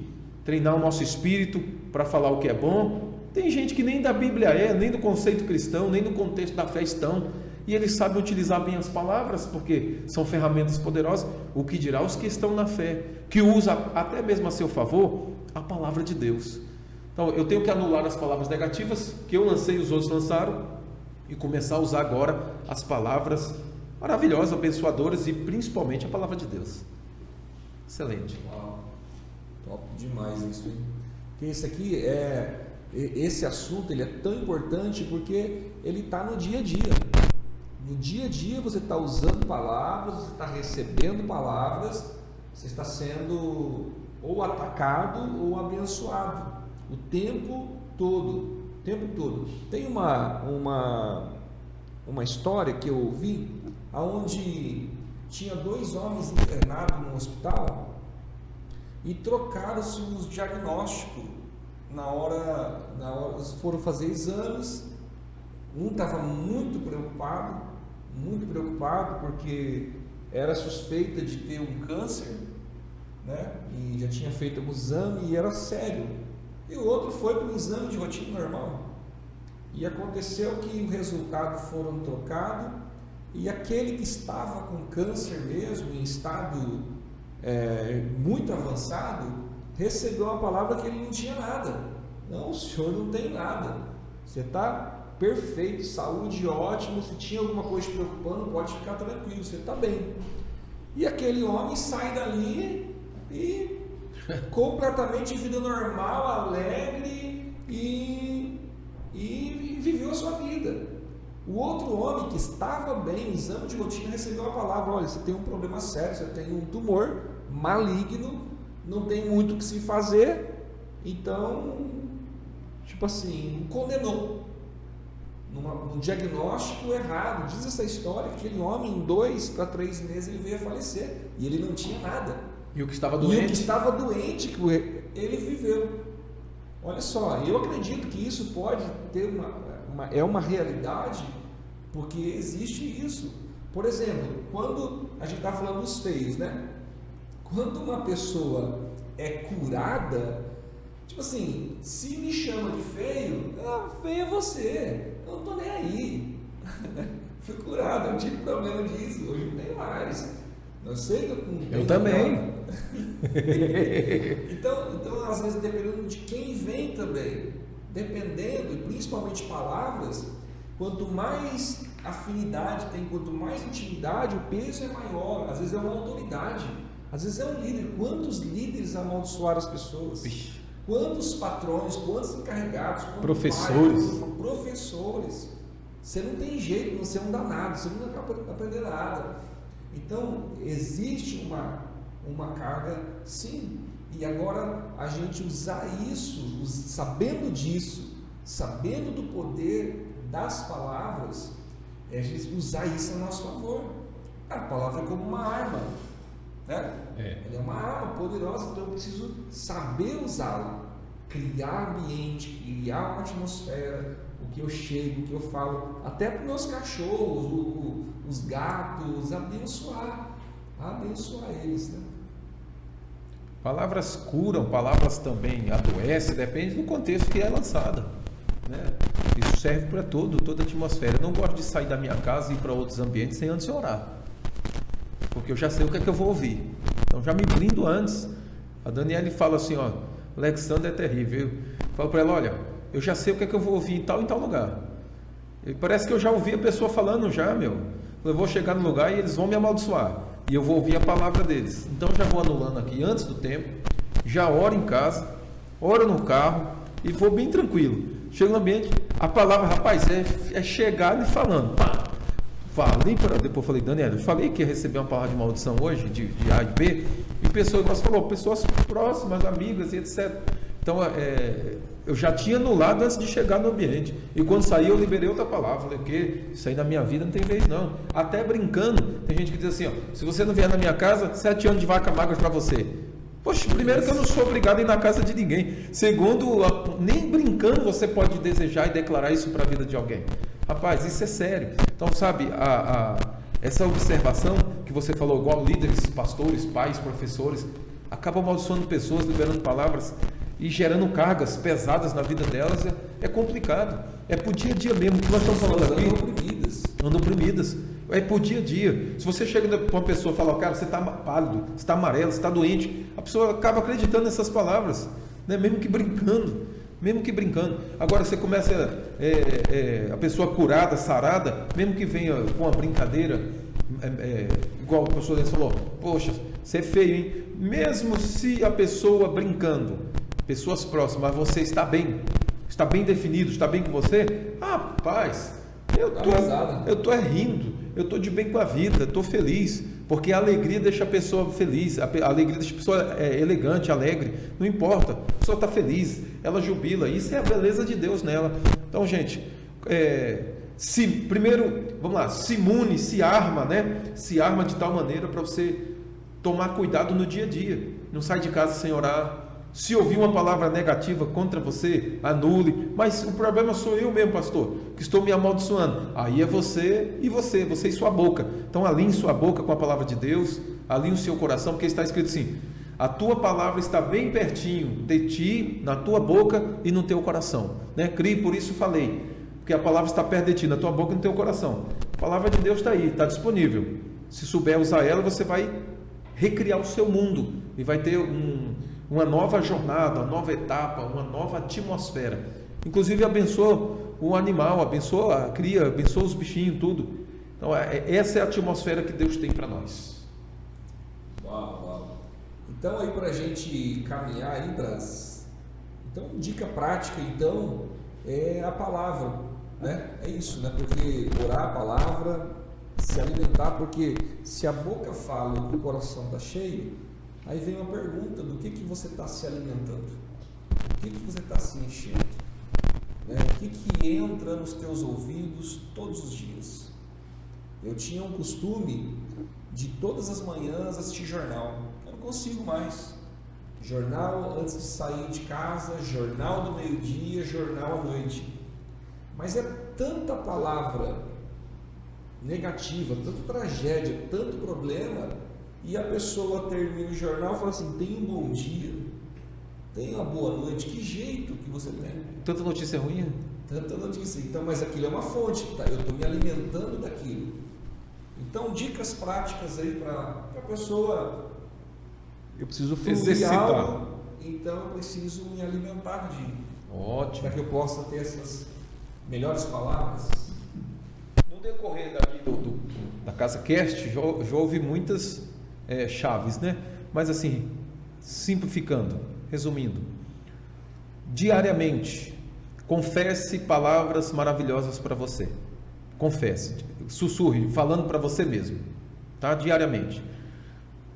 treinar o nosso espírito para falar o que é bom. Tem gente que nem da Bíblia nem do conceito cristão, nem do contexto da fé estão, e eles sabem utilizar bem as palavras, porque são ferramentas poderosas. O que dirá os que estão na fé, que usa até mesmo a seu favor a palavra de Deus. Então eu tenho que anular as palavras negativas que eu lancei e os outros lançaram, e começar a usar agora as palavras maravilhosas, abençoadoras, e principalmente a palavra de Deus. Excelente. Uau, top demais isso, hein? Porque isso aqui esse assunto ele é tão importante porque ele está no dia a dia. No dia a dia você está usando palavras, você está recebendo palavras, você está sendo ou atacado ou abençoado o tempo todo. Tem uma história que eu ouvi onde tinha 2 homens internados no hospital e trocaram-se os diagnósticos na hora foram fazer exames. Um estava muito preocupado porque era suspeita de ter um câncer, né? E já tinha feito um exame e era sério. E o outro foi para um exame de rotina normal. E aconteceu que o resultado foram trocados e aquele que estava com câncer mesmo, em estado muito avançado, recebeu a palavra que ele não tinha nada. Não, o senhor não tem nada. Você está perfeito, saúde ótima, se tinha alguma coisa te preocupando, pode ficar tranquilo, você está bem. E aquele homem sai dali e completamente vida normal, alegre e viveu a sua vida. O outro homem que estava bem, em exame de rotina, recebeu a palavra: olha, você tem um problema sério, você tem um tumor maligno não tem muito o que se fazer, então, tipo assim, condenou. Num diagnóstico errado. Diz essa história que aquele homem, em 2 para 3 meses, ele veio a falecer. E ele não tinha nada. E o que estava doente, ele viveu. Olha só, eu acredito que isso pode ter uma realidade, porque existe isso. Por exemplo, quando a gente está falando dos feios, né? Quando uma pessoa é curada, tipo assim, se me chama de feio, feio é você, eu não estou nem aí. Fui curado, eu não tive problema disso, hoje não tem mais. Eu sei que eu também. Então, às vezes, dependendo de quem vem também, dependendo, e principalmente palavras, quanto mais afinidade tem, quanto mais intimidade, o peso é maior. Às vezes é uma autoridade, às vezes é um líder. Quantos líderes amaldiçoaram as pessoas? Quantos patrões, quantos encarregados, quantos professores. Você não tem jeito, você é um danado, você não acaba aprendendo nada. Então, existe uma carga, sim. E agora, a gente usar isso, sabendo disso, sabendo do poder das palavras, é a gente usar isso a nosso favor. A palavra é como uma arma, né? Ela é uma arma poderosa, então eu preciso saber usá-la, criar ambiente, criar uma atmosfera, o que eu chego, o que eu falo, até para os meus cachorros, os gatos, abençoar eles, né? Palavras curam, palavras também adoecem, depende do contexto que é lançada, né? Isso serve para toda a atmosfera. Eu não gosto de sair da minha casa e ir para outros ambientes sem antes orar, porque eu já sei o que é que eu vou ouvir, então já me blindo antes. A Daniela fala assim, ó, Alexandre é terrível. Eu falo para ela, olha, eu já sei o que é que eu vou ouvir em tal lugar. E parece que eu já ouvi a pessoa falando já, eu vou chegar no lugar e eles vão me amaldiçoar, e eu vou ouvir a palavra deles. Então já vou anulando aqui antes do tempo, já oro em casa, oro no carro e vou bem tranquilo. Chego no ambiente, a palavra, rapaz, é chegar e falando, pá. Depois falei, Daniela, eu falei que ia receber uma palavra de maldição hoje, de A e B, e pessoas, você falou, pessoas próximas, amigas e etc. Então, eu já tinha anulado antes de chegar no ambiente. E quando saí, eu liberei outra palavra. Falei, que isso aí na minha vida não tem vez, não. Até brincando, tem gente que diz assim, ó, se você não vier na minha casa, 7 anos de vaca magras para você. Poxa, primeiro que eu não sou obrigado a ir na casa de ninguém. Segundo, nem brincando você pode desejar e declarar isso para a vida de alguém. Rapaz, isso é sério. Então, sabe, essa observação que você falou, igual líderes, pastores, pais, professores, acabam amaldiçoando pessoas, liberando palavras e gerando cargas pesadas na vida delas, é complicado. É pro dia a dia mesmo, que nós estamos falando aqui. Andam oprimidas. É pro dia a dia. Se você chega para uma pessoa e fala, cara, você está pálido, você está amarelo, você está doente, a pessoa acaba acreditando nessas palavras, né? Mesmo que brincando. Agora você começa a pessoa curada, sarada, mesmo que venha com uma brincadeira, igual o professor Lenço falou, poxa, você é feio, hein? Mesmo se a pessoa brincando, pessoas próximas, você está bem definido, está bem com você, rapaz, eu tô rindo, eu estou de bem com a vida, estou feliz, porque a alegria deixa a pessoa feliz, a alegria deixa a pessoa elegante, alegre, não importa, a pessoa está feliz, ela jubila, isso é a beleza de Deus nela. Então, gente, primeiro, vamos lá, se arma, né? Se arma de tal maneira para você tomar cuidado no dia a dia, não sai de casa sem orar. Se ouvir uma palavra negativa contra você, anule. Mas o problema sou eu mesmo, pastor, que estou me amaldiçoando. Aí é você e sua boca. Então alinhe sua boca com a palavra de Deus, alinhe o seu coração, porque está escrito assim, a tua palavra está bem pertinho de ti, na tua boca e no teu coração, né? Crie, por isso falei, porque a palavra está perto de ti, na tua boca e no teu coração. A palavra de Deus está aí, está disponível. Se souber usar ela, você vai recriar o seu mundo e vai ter uma nova jornada, uma nova etapa, uma nova atmosfera. Inclusive abençoa o animal, abençoa a cria, abençoa os bichinhos, tudo. Então essa é a atmosfera que Deus tem para nós. Uau. Então aí para a gente caminhar aí então dica prática então é a palavra, né? É isso, né? Porque orar a palavra, se alimentar, porque se a boca fala e o coração está cheio, Aí vem uma pergunta: do que você está se alimentando? O que você está se enchendo? Né? O que entra nos teus ouvidos todos os dias? Eu tinha um costume de todas as manhãs assistir jornal. Eu não consigo mais. Jornal antes de sair de casa, jornal do meio-dia, jornal à noite. Mas é tanta palavra negativa, tanta tragédia, tanto problema, e a pessoa termina o jornal e fala assim: tenha um bom dia, tenha uma boa noite. Que jeito que você tem? Tanta notícia ruim? Tanta notícia. Então, mas aquilo é uma fonte, tá? Eu estou me alimentando daquilo. Então, dicas práticas aí para a pessoa. Eu preciso fluir algo, então eu preciso me alimentar de. Ótimo. Para que eu possa ter essas melhores palavras. No decorrer daqui da Casa Cast, já houve muitas chaves, né? Mas assim, simplificando, resumindo, diariamente, confesse palavras maravilhosas para você. Confesse, sussurre, falando para você mesmo, tá? Diariamente.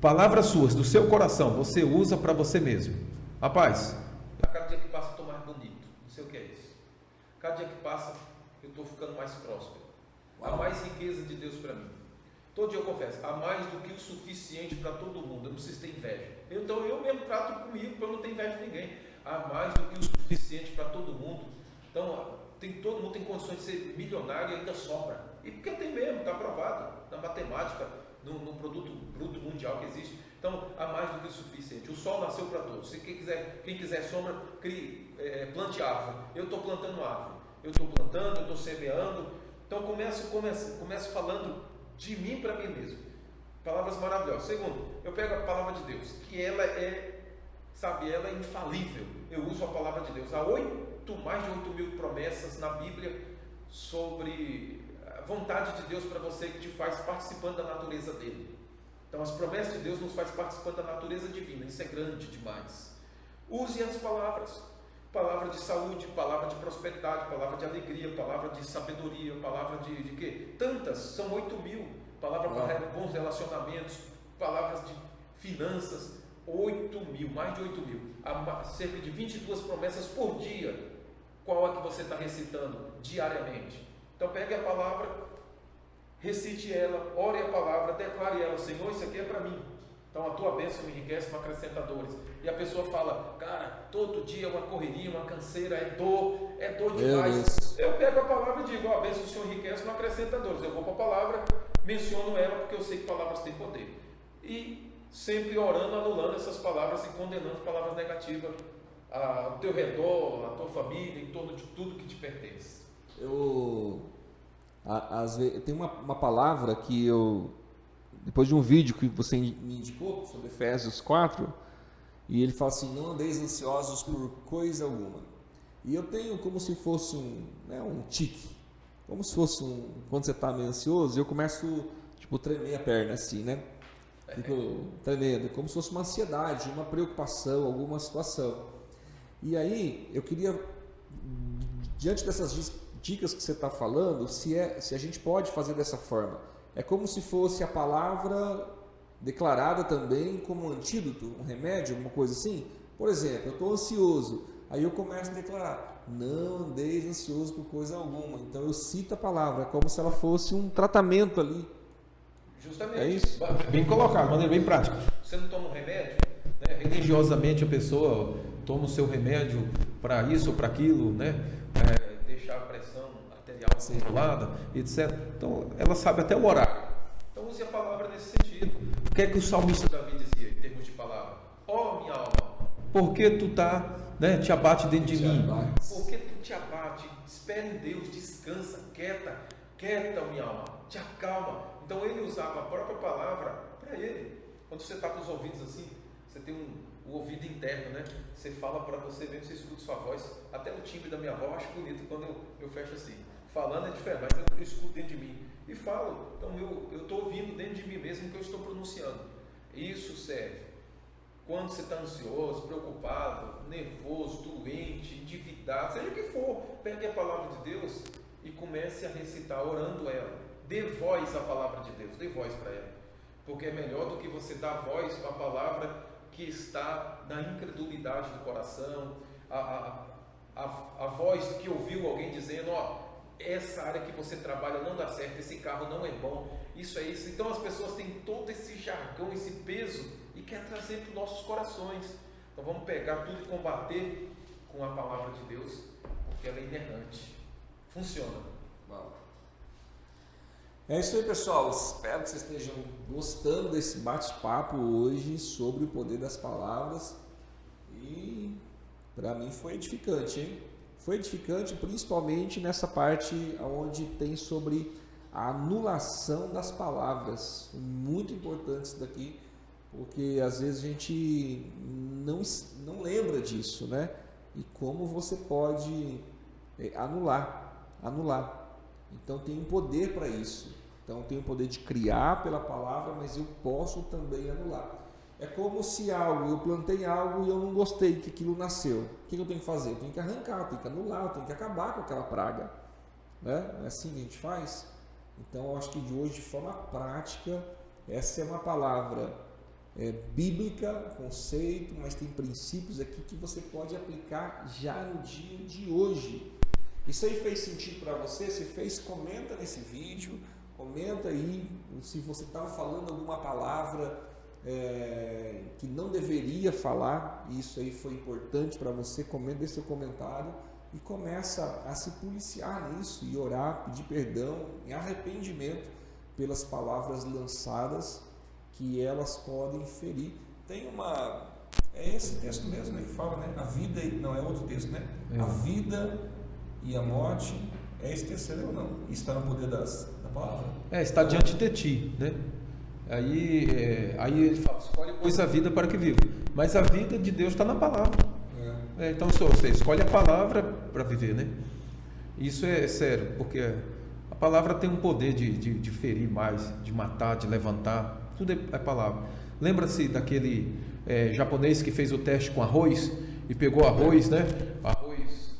Palavras suas, do seu coração, você usa para você mesmo. Rapaz, a cada dia que passa eu estou mais bonito. Não sei o que é isso. Cada dia que passa eu estou ficando mais próspero. Há mais riqueza de Deus para mim. Todo dia eu confesso, há mais do que o suficiente para todo mundo. Eu não preciso ter inveja. Então eu mesmo trato comigo para eu não ter inveja de ninguém. Há mais do que o suficiente para todo mundo. Então todo mundo tem condições de ser milionário e ainda sobra. E porque tem mesmo, está aprovado na matemática, no produto bruto mundial que existe. Então há mais do que o suficiente. O sol nasceu para todos. Se quem quiser sombra, plante árvore. Eu estou plantando árvore. Eu estou plantando, eu estou semeando. Então começo falando de mim para mim mesmo. Palavras maravilhosas. Segundo, eu pego a palavra de Deus, que ela ela é infalível. Eu uso a palavra de Deus. Há mais de 8.000 promessas na Bíblia sobre a vontade de Deus para você, que te faz participando da natureza dele. Então as promessas de Deus nos faz participando da natureza divina. Isso é grande demais. Use as palavras. Palavra de saúde, palavra de prosperidade, palavra de alegria, palavra de sabedoria, palavra de quê? Tantas, são 8.000. Palavra para bons relacionamentos, palavras de finanças, 8.000, mais de 8.000. Há cerca de 22 promessas por dia. Qual é que você está recitando diariamente? Então pegue a palavra, recite ela, ore a palavra, declare ela: Senhor, isso aqui é para mim. Então a tua bênção me enriquece, não acrescenta dores. E a pessoa fala: cara, todo dia é uma correria, uma canseira, é dor demais. Eu pego a palavra e digo: a bênção do Senhor enriquece, não acrescenta dores. Eu vou para a palavra, menciono ela, porque eu sei que palavras têm poder. E sempre orando, anulando essas palavras e condenando palavras negativas ao teu redor, à tua família, em torno de tudo que te pertence. Às vezes, tem uma palavra que depois de um vídeo que você me indicou sobre Efésios 4, e ele fala assim: não andeis ansiosos por coisa alguma. E eu tenho como se fosse um tique, como se fosse quando você está meio ansioso, eu começo tremer a perna assim, né? Fico tremendo, como se fosse uma ansiedade, uma preocupação, alguma situação. E aí eu queria, diante dessas dicas que você está falando, se a gente pode fazer dessa forma. É como se fosse a palavra declarada também como um antídoto, um remédio, alguma coisa assim. Por exemplo, eu estou ansioso, aí eu começo a declarar: não andeis ansioso por coisa alguma. Então eu cito a palavra, como se ela fosse um tratamento ali. Justamente. É isso? Bem colocado, de maneira bem prática. Você não toma um remédio, né? Religiosamente a pessoa toma o seu remédio para isso ou para aquilo, né? Deixar a pressão arterial controlada, etc. Então ela sabe até o horário. Então use a palavra nesse sentido. O que é que o salmista Davi dizia em termos de palavra? Ó minha alma, por que tu te abate dentro de mim? Por que tu te abate? Espera em Deus, descansa, quieta minha alma, te acalma. Então ele usava a própria palavra para ele. Quando você está com os ouvidos assim, você tem o ouvido interno, né? Você fala para você mesmo, você escuta sua voz. Até o timbre da minha voz eu acho bonito quando eu fecho assim. Falando é diferente, mas eu escuto dentro de mim e falo. Então eu estou ouvindo dentro de mim mesmo que eu estou pronunciando. Isso serve quando você está ansioso, preocupado, nervoso, doente, endividado, seja o que for. Pegue a palavra de Deus e comece a recitar, orando ela. Dê voz à palavra de Deus, dê voz para ela. Porque é melhor do que você dar voz à palavra que está na incredulidade do coração, a voz que ouviu alguém dizendo, essa área que você trabalha não dá certo, esse carro não é bom, isso é isso. Então as pessoas têm todo esse jargão, esse peso e quer trazer para os nossos corações. Então vamos pegar tudo e combater com a palavra de Deus, porque ela é inerrante, funciona. Bom. É isso aí, pessoal. Espero que vocês estejam gostando desse bate-papo hoje sobre o poder das palavras. E para mim foi edificante, hein? Foi edificante principalmente nessa parte onde tem sobre a anulação das palavras. Muito importante isso daqui, porque às vezes a gente não lembra disso, né? E como você pode anular. Então tem um poder para isso. Então tem o poder de criar pela palavra, mas eu posso também anular. É como se eu plantei algo e eu não gostei que aquilo nasceu. O que eu tenho que fazer? Eu tenho que arrancar, eu tenho que anular, eu tenho que acabar com aquela praga. Né? É assim que a gente faz? Então eu acho que de hoje, de forma prática, essa é uma palavra bíblica, conceito, mas tem princípios aqui que você pode aplicar já no dia de hoje. Isso aí fez sentido para você? Se fez, comenta nesse vídeo, comenta aí se você estava falando alguma palavra que não deveria falar, e isso aí foi importante para você. Comenta esse seu comentário e começa a se policiar nisso e orar, pedir perdão em arrependimento pelas palavras lançadas, que elas podem ferir. Tem uma... É esse texto mesmo, né, que fala, né? A vida... Não, é outro texto, né? A vida e a morte... É esse terceiro ou não? Isso está no poder da palavra? Está diante de ti, né? Aí ele fala, escolhe pois a vida para que viva. Mas a vida de Deus está na palavra. Então você escolhe a palavra para viver, né? Isso é sério, porque a palavra tem um poder de ferir mais, de matar, de levantar. Tudo é palavra. Lembra-se daquele japonês que fez o teste com arroz e pegou arroz, né? Arroz,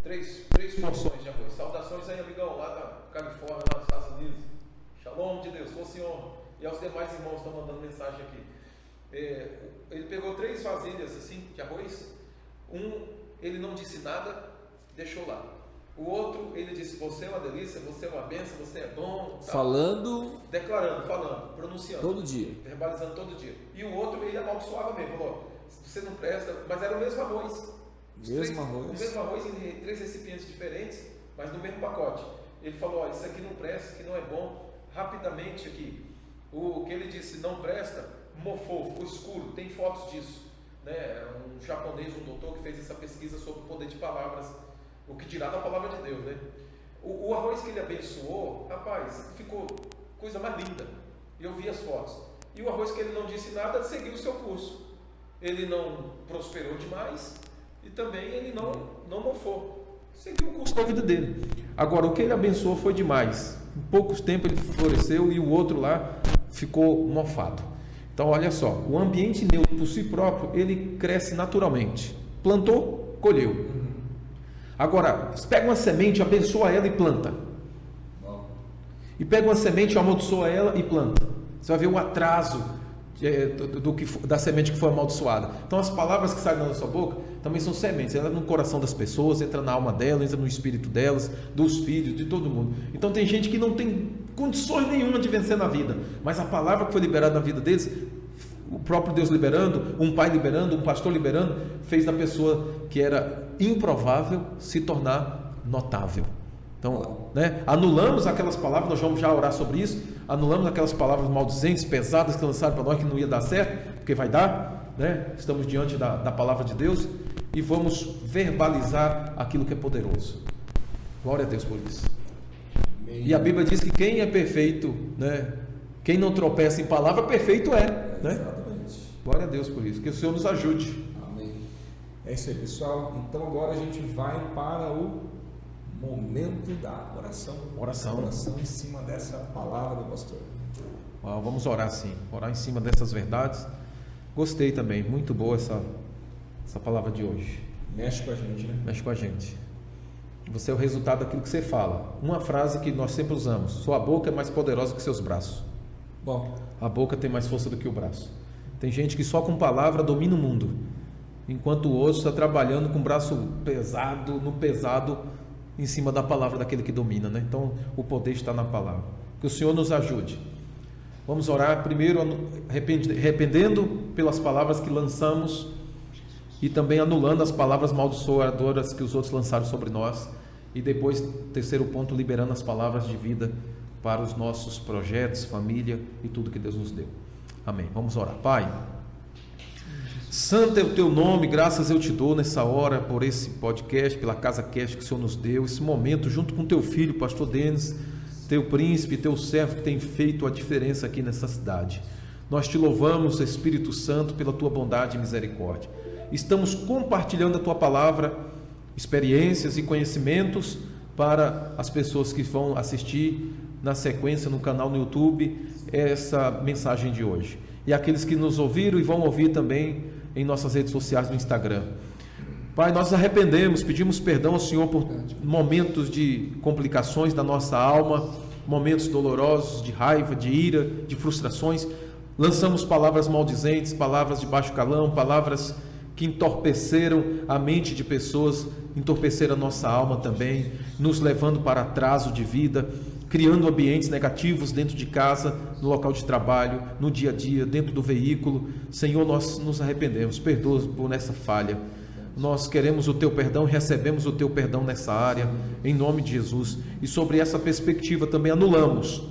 três porções de arroz. Saudações aí, amigão, lá da Califórnia, lá nos Estados Unidos. Shalom de Deus, fosse honra. E aos demais irmãos estão mandando mensagem aqui. Ele pegou 3 vasilhas assim de arroz. Ele não disse nada, deixou lá. O outro, ele disse, você é uma delícia, você é uma bênção, você é bom. Tá? Declarando, falando, pronunciando. Todo dia. Verbalizando todo dia. E o outro, ele amaldiçoava mesmo. Falou, você não presta, mas era o mesmo arroz. O mesmo arroz em 3 recipientes diferentes, mas no mesmo pacote. Ele falou, isso aqui não presta, isso aqui não é bom. Rapidamente aqui, o que ele disse não presta, mofou, ficou escuro. Tem fotos disso, né? Um japonês, um doutor que fez essa pesquisa sobre o poder de palavras, o que dirá da palavra de Deus, né? O arroz que ele abençoou, rapaz, ficou coisa mais linda. Eu vi as fotos. E o arroz que ele não disse nada, seguiu o seu curso. Ele não prosperou demais e também ele não mofou. Seguiu o curso da vida dele. Agora, o que ele abençoou foi demais. Em poucos tempos ele floresceu e o outro lá ficou mofado. Então, olha só, o ambiente neutro por si próprio, ele cresce naturalmente. Plantou, colheu. Agora, você pega uma semente, abençoa ela e planta. E pega uma semente, amaldiçoa ela e planta. Você vai ver o atraso da semente que foi amaldiçoada. Então as palavras que saem da nossa boca também são sementes, ela no coração das pessoas, entra na alma delas, entra no espírito delas, dos filhos, de todo mundo. Então tem gente que não tem condições nenhuma de vencer na vida, mas a palavra que foi liberada na vida deles, o próprio Deus liberando, um pai liberando, um pastor liberando, fez da pessoa que era improvável se tornar notável. Então, né, anulamos aquelas palavras, nós vamos já orar sobre isso, anulamos aquelas palavras maldizentes, pesadas que lançaram para nós que não ia dar certo, porque vai dar, né? Estamos diante da palavra de Deus e vamos verbalizar aquilo que é poderoso. Glória a Deus por isso. Amém. E a Bíblia diz que quem é perfeito, né? Quem não tropeça em palavra, perfeito é, né? Exatamente. Glória a Deus por isso, que o Senhor nos ajude. Amém. É isso aí, pessoal. Então agora a gente vai para o momento da oração. Oração em cima dessa palavra do pastor. Vamos orar sim, orar em cima dessas verdades. Gostei também, muito boa essa palavra de hoje. Mexe com a gente, né? Mexe com a gente. Você é o resultado daquilo que você fala. Uma frase que nós sempre usamos: sua boca é mais poderosa que seus braços. Bom, a boca tem mais força do que o braço. Tem gente que só com palavra domina o mundo, enquanto o outro está trabalhando com o braço pesado, no pesado, em cima da palavra daquele que domina, né? Então, o poder está na palavra. Que o Senhor nos ajude. Vamos orar primeiro arrependendo pelas palavras que lançamos e também anulando as palavras amaldiçoadoras que os outros lançaram sobre nós. E depois, terceiro ponto, liberando as palavras de vida para os nossos projetos, família e tudo que Deus nos deu. Amém. Vamos orar. Pai, santo é o teu nome, graças eu te dou nessa hora por esse podcast, pela Casa Cast que o Senhor nos deu, esse momento junto com teu filho, pastor Denis, teu príncipe, teu servo que tem feito a diferença aqui nessa cidade. Nós te louvamos, Espírito Santo, pela tua bondade e misericórdia. Estamos compartilhando a tua palavra, experiências e conhecimentos para as pessoas que vão assistir na sequência no canal no YouTube essa mensagem de hoje. E aqueles que nos ouviram e vão ouvir também em nossas redes sociais no Instagram. Pai, nós nos arrependemos, pedimos perdão ao Senhor por momentos de complicações da nossa alma, momentos dolorosos, de raiva, de ira, de frustrações. Lançamos palavras maldizentes, palavras de baixo calão, palavras que entorpeceram a mente de pessoas, entorpeceram a nossa alma também, nos levando para atraso de vida, criando ambientes negativos dentro de casa, no local de trabalho, no dia a dia, dentro do veículo. Senhor, nós nos arrependemos, perdoa por essa falha. Nós queremos o teu perdão, recebemos o teu perdão nessa área, em nome de Jesus. E sobre essa perspectiva também anulamos,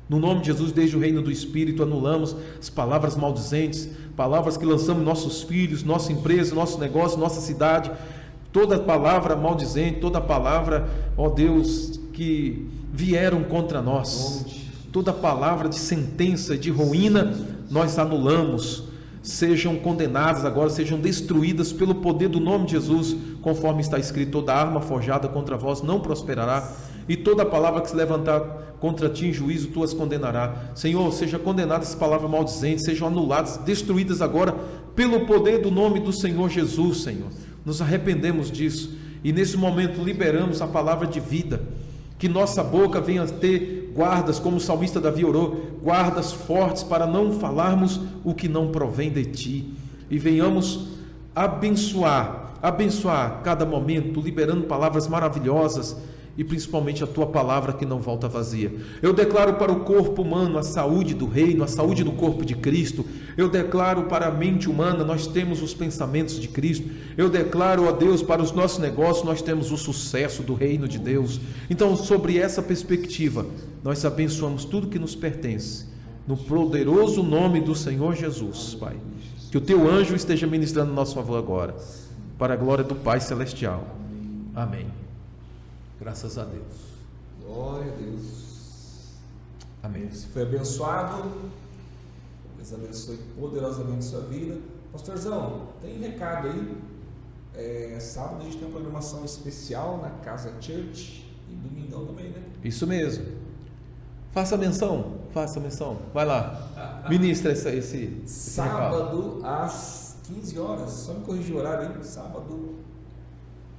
no nome de Jesus, desde o reino do Espírito, anulamos as palavras maldizentes, palavras que lançamos nossos filhos, nossa empresa, nosso negócio, nossa cidade, toda palavra maldizente, toda palavra, ó Deus, que vieram contra nós, toda palavra de sentença, de ruína, nós anulamos. Sejam condenadas agora, sejam destruídas pelo poder do nome de Jesus, conforme está escrito: toda arma forjada contra vós não prosperará, e toda palavra que se levantar contra ti em juízo, tu as condenarás. Senhor, seja condenadas as palavras maldizentes, sejam anuladas, destruídas agora, pelo poder do nome do Senhor Jesus, Senhor. Nos arrependemos disso, e nesse momento liberamos a palavra de vida, que nossa boca venha a ter guardas, como o salmista Davi orou, guardas fortes para não falarmos o que não provém de ti, e venhamos abençoar cada momento, liberando palavras maravilhosas, e principalmente a tua palavra que não volta vazia. Eu declaro para o corpo humano a saúde do reino, a saúde do corpo de Cristo. Eu declaro para a mente humana, nós temos os pensamentos de Cristo. Eu declaro, ó Deus, para os nossos negócios, nós temos o sucesso do reino de Deus. Então, sobre essa perspectiva, nós abençoamos tudo que nos pertence, no poderoso nome do Senhor Jesus, Pai. Que o teu anjo esteja ministrando em nosso favor agora, para a glória do Pai Celestial. Amém. Graças a Deus. Glória a Deus. Amém. Se foi abençoado, Deus abençoe poderosamente sua vida. Pastorzão, tem recado aí. Sábado a gente tem uma programação especial na Casa Church e domingão também, né? Isso mesmo. Faça menção. Vai lá. Ministra esse sábado recado. Às 15 horas. Só me corrigir o horário aí. Sábado.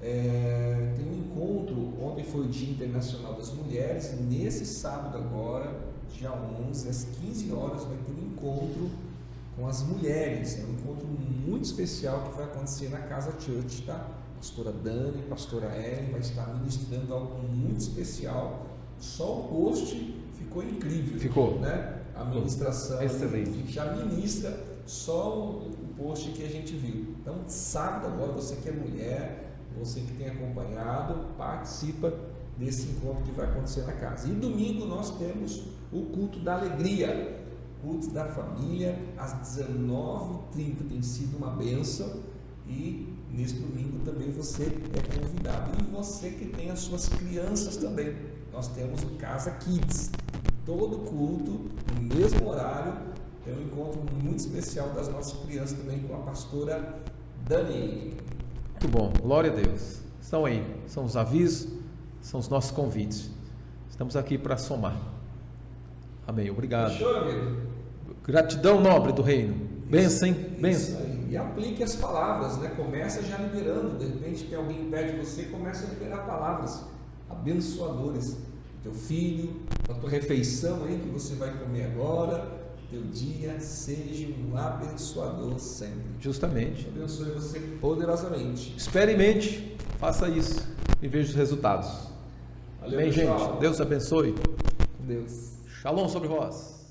Tem um encontro. Ontem foi o Dia Internacional das Mulheres, e nesse sábado agora, dia 11, às 15 horas, vai ter um encontro com as mulheres. É um encontro muito especial que vai acontecer na Casa Church, tá? Pastora Dani, pastora Ellen vai estar ministrando algo muito especial. Só o post ficou incrível. Ficou, né? A ministração excelente. Já ministra só o post que a gente viu. Então, sábado agora, você que é mulher, você que tem acompanhado, participa desse encontro que vai acontecer na casa. E domingo nós temos o culto da alegria, culto da família, às 19h30. Tem sido uma bênção, e nesse domingo também você é convidado. E você que tem as suas crianças também. Nós temos o Casa Kids. Todo culto, no mesmo horário, tem um encontro muito especial das nossas crianças também com a pastora Dani. Muito bom, glória a Deus. Estão aí, são os avisos, são os nossos convites. Estamos aqui para somar. Amém, obrigado. Fechou, amigo? Gratidão nobre do reino. Benção, hein? Benção. E aplique as palavras, né? Começa já liberando. De repente que alguém pede você, começa a liberar palavras abençoadoras. Teu filho, a tua refeição aí que você vai comer agora, teu dia seja um abençoador sempre. Justamente. Deus abençoe você poderosamente. Experimente, faça isso e veja os resultados. Valeu, Bem, pessoal. gente, Deus abençoe. Deus. Shalom sobre vós.